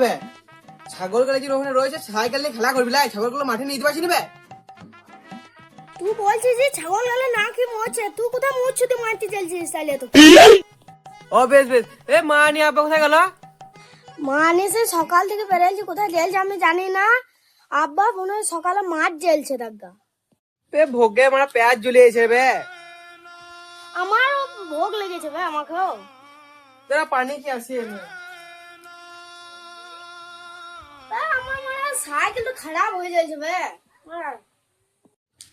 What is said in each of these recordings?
হবে? ছাগল গুলো যে ওখানে রয়েছে সাইকেল নিয়ে খেলা করবি লাই, ছাগলগুলো মাঠে নিয়ে দিতে পারছি না। তুই বলছিস যে ছাগল গেলে না কি মরছে, তুই কোথায় মরছিস? তুই মারতে চাইছিস তাহলে তো। ও বেশ বেশ, এ মা নিয়ে আব্বা কোথায় গেল? মানে সে সকাল থেকে বেরিয়েছে, কোথায় গেলছে আমি জানি না। আব্বা মনে হয় সকালে মাছ জ্বলছে দাগা। এ ভোগে মানে পেঁয়াজ জ্বলিয়েছে বে। আমারও ভোগ লেগেছে ভাই, আমাকেও। তোরা পানি কি আসে? আমার মনে হয় সাইকেল তো খারাপ হয়ে যাচ্ছে ভাই।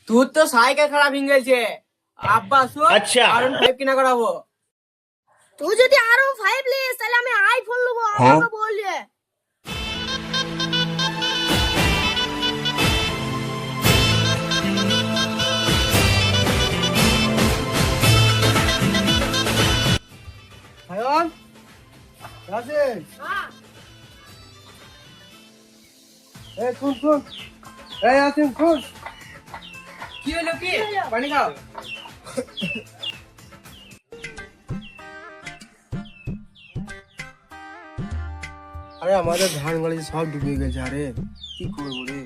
তোর তো সাইকেল খারাপ হয়ে গেছে, আব্বা আসো আচ্ছা। আরন 5 কিনা করাবো। তুই যদি আরো 5 নিস তাহলে আমি আইফোন নেবো, আমাকে বললে। হায়ন রাজেশ, এ শুন শুন, এই আসেন শুন। কি হলো কি? পানি খাও। আরে আমাদের ধান গাড়ি সব ডুবে গেছে, আরে কি করবো রে,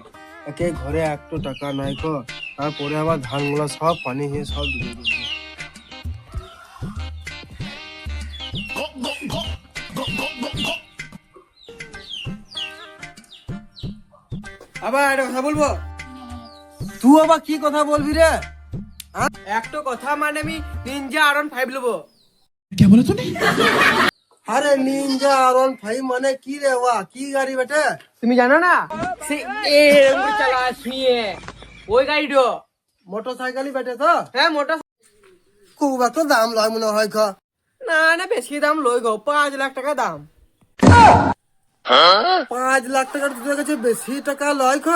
একে ঘরে একটু টাকা নাই কো, তারপরে আবার ধান গুলা সব পানি হয়ে সব ডুবে গেছে। আবার একটা কথা বলবো। তুই আবার কি কথা বলবি রে? একটা কথা মানে আমি নিনজা আরন 5 নেবো। আরে নিনজা আরন 5 মানে কি রে? ওয়া কি গাড়ি বেটা? তুমি জানো না? সে এরকম চালা শুয়ে ওই গাড়িটো মোটরসাইকেলই বেটা তো। হ্যাঁ মোটর। খুব একটা দাম লয় মনে হয় খ। না না বেশি দাম লই গো, 5 লাখ টাকা দাম। 5 লাখ টাকা তোদের কাছে বেশি টাকা লয় খ?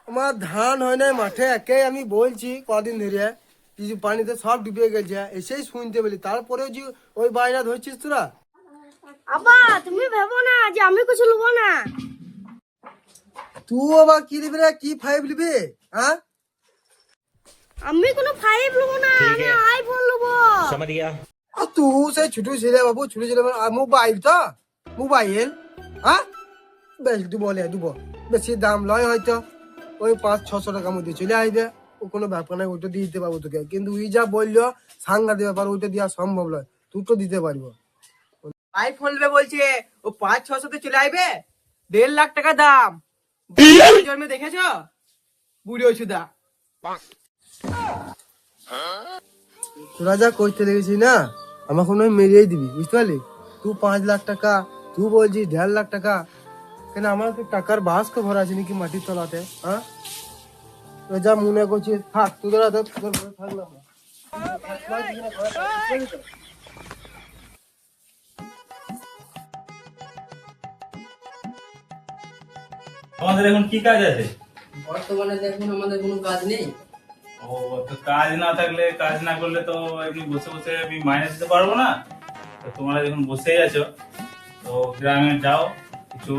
আমার ধান হয় নাই মাঠে, একে আমি বলছি কদিন ধরে কিছু পানিতে সব ডুবে গেছে, এসেই শুনতে বলি, তারপরেও যে ওই বাইরা ধরছিস তোরা। আব্বা তুমি ভেবো না যে আমি কিছু নেবো না। তুই আবার কি নিবি রে? কি 5 নিবি? হ্যাঁ আমি কোনো 5 নেবো না, আমি আইফোন নেবো। समझ गया। তুই সেই ছোট ছেলে বাবু, ছোট ছেলে মোবাইল তো মোবাইল। হ্যাঁ বেশ দুবো বেশি দাম লয় হয়তো, ওই 500-600 টাকার মধ্যে চলে আসবে, ও কোনো ব্যাপার নাই, ওইটা দিয়ে দিতে পারবো তোকে। কিন্তু ওই যা বললো সাংঘাতিক ব্যাপার, ওইটা দেওয়া সম্ভব নয়, তুই তো দিতে পারবো। আইফোন নেবে বলছে, ও 500-600 তে চলে আসবে, 1.5 লাখ টাকা দাম। জন্মে দেখেছো বুড়ি ওষুধা? তোরা যা করতে লেগেছিস না, আমার কোনো মেরিয়েই দিবি, বুঝতে পারলি? তুই 5 লাখ টাকা, তুই বলছিস 1.5 লাখ টাকা, কেন আমার তো টাকার বাস্ক ভরা আছে নাকি মাটির তলাতে? হ্যাঁ যা মনে করছিস থাক, তোদের থাকলাম না। আমাদের এখন কি কাজ আছে? বর্তমানে দেখুন আমাদের কোনো কাজ নেই। ও তো কাজ না থাকলে, কাজ না করলে তো এমনি বসে বসে আমি মাইনে দিতে পারবো না। তো তোমরা যখন বসেই আছো, তো গ্রামে যাও, কিছু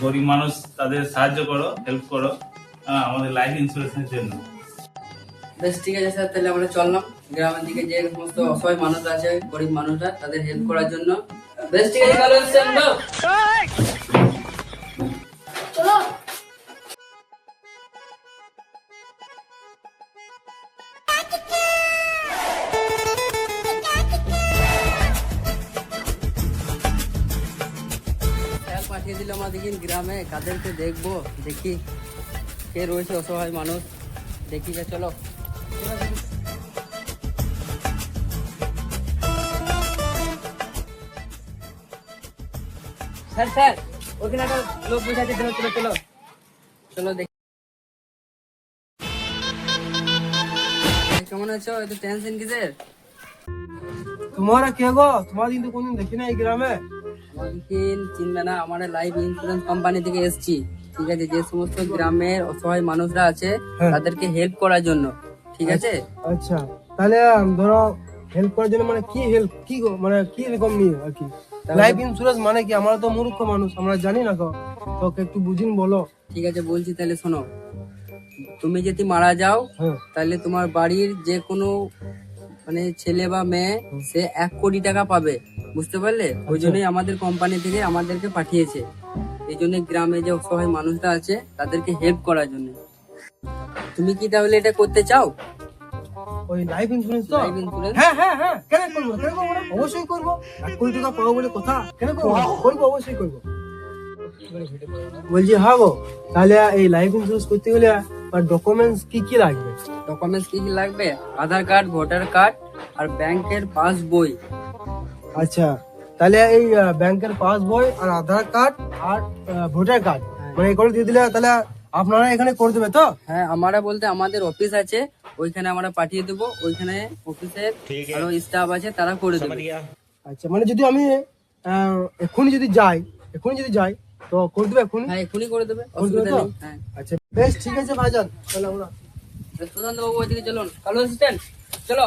গরিব মানুষ তাদের সাহায্য করো, হেল্প করো, আমাদের লাইফ ইন্স্যুরেন্সের জন্য। বেশ ঠিক আছে স্যার, তাহলে আমরা চললাম গ্রামের দিকে, যে সমস্ত অসহায় মানুষ আছে, গরিব মানুষরা, তাদের হেল্প করার জন্য। বেশ ঠিক আছে, ভালো হচ্ছে আমরা। চলো। স্যার পাঠিয়ে দিল আমাদের গ্রামে, কাদেরকে দেখবো, দেখি কে রয়েছে অসহায় মানুষ, দেখি যা। চলো। স্যার স্যার ওখানে একটা লোক বসে আছে, চলো চলো চলো চলো দেখি। কেমন আছো? এত টেনশন কিসের? তোমারা কে গো? তোমার কিন্তু কোনদিন দেখি না এই গ্রামে। আমাকে চিনবে না, আমরা লাইফ ইন্স্যুরেন্স কোম্পানি থেকে এসেছি, ঠিক আছে? যে সমস্ত গ্রামের অসহায় মানুষরা আছে হ্যাঁ। তাদেরকে হেল্প করার জন্য, ঠিক আছে? আচ্ছা তাহলে ধরো হেল্প করার জন্য মানে কি হেল্প, কি গো মানে কি রকম নিয়ে আর কি? লাইফ ইন্স্যুরেন্স মানে কি? আমরা তো মূর্খ মানুষ, আমরা জানি না গো, তোকে একটু বুঝিন বলো। ঠিক আছে বলছি, তাহলে শোনো। তুমি যদি মারা যাও হ্যাঁ তাহলে তোমার বাড়ির যে কোনো মানে ছেলে বা মেয়ে সে 1 কোটি টাকা পাবে, বুঝতে পারলে? ওই জন্যই আমাদের কোম্পানি থেকে আমাদেরকে পাঠিয়েছে, এই জন্য গ্রামে যে অসহায় মানুষরা আছে তাদেরকে হেল্প করার জন্য। তুমি কি তাহলে এটা করতে চাও? ওই লাইফ ইন্স্যুরেন্স তো? Life insurance? হ্যাঁ হ্যাঁ হ্যাঁ, কেন করবো না? কেন করবো না? অবশ্যই করবো। 1 কোটি টাকা পাবো বলে কথা, কেন করবো না? করবো, অবশ্যই করবো। বলছি হ্যাঁ গো, তাহলে এই লাইফ ইন্স্যুরেন্স করতে গেলে ডকুমেন্টস কি কি লাগবে? ডকুমেন্টস কি কি লাগবে? আধার কার্ড, ভোটার কার্ড আর ব্যাংকের পাস বই। আচ্ছা, তাহলে এই ব্যাংকের পাস বই আর আধার কার্ড আর ভোটার কার্ড, মানে এগুলো দিয়ে দিলে তাহলে আপনারা এখানে করে দেবে তো? হ্যাঁ, আমরা বলতে আমাদের অফিস আছে, ওইখানে আমরা পাঠিয়ে দেবো। ওইখানে অফিসের আরো স্টাফ আছে, তারা করে দেবে। আচ্ছা, মানে যদি আমি এখনই যদি যাই তো করে দেবে এখনই? হ্যাঁ, এক্ষুনি করে দেবে, করে দেবে অসুবিধা তো? নেই। হ্যাঁ, আচ্ছা বেশ, ঠিক আছে ভাইজান, তাহলে আমরা সুশান্ত বাবু ওইদিকে চলুন। কালু অ্যাসিস্ট্যান্ট চলো।